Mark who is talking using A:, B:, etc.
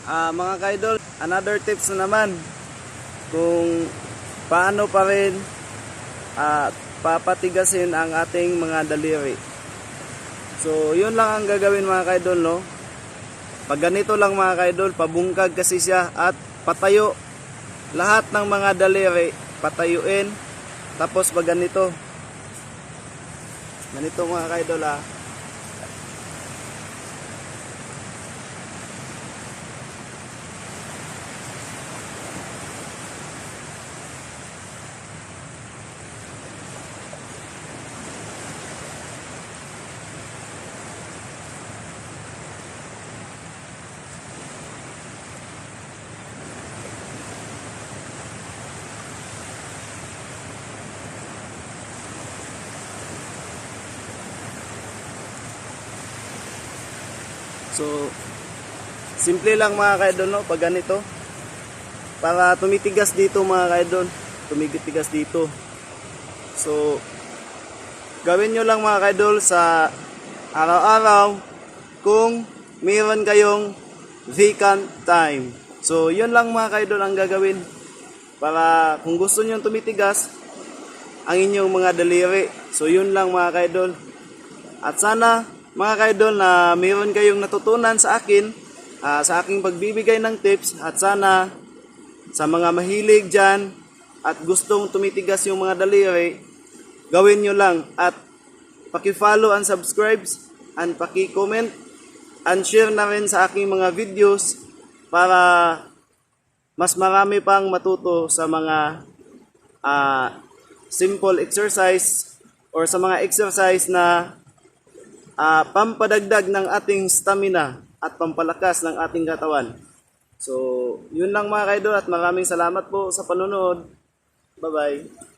A: Mga kaidol, another tips na naman kung paano pa rin papatigasin ang ating mga daliri. So, yun lang ang gagawin mga kaidol, no? Pag ganito lang mga kaidol, pabungkag kasi siya at patayo. Lahat ng mga daliri, patayuin. Tapos pag ganito mga kaidol So, simple lang mga kaidol, no? Pag ganito, para tumitigas dito mga kaidol, tumitigas dito. So, gawin nyo lang mga kaidol sa araw-araw kung mayroon kayong vacant time. So, yun lang mga kaidol ang gagawin para kung gusto nyo tumitigas ang inyong mga daliri. So, yun lang mga kaidol. At sana mga kaidol na mayroon kayong natutunan sa akin, sa aking pagbibigay ng tips, at sana sa mga mahilig dyan at gustong tumitigas yung mga daliri, gawin nyo lang at paki-follow and subscribe and paki-comment and share na rin sa aking mga videos para mas marami pang matuto sa mga simple exercise or sa mga exercise na pampadagdag ng ating stamina at pampalakas ng ating katawan. So, yun lang mga kaidol at maraming salamat po sa panonood. Bye-bye.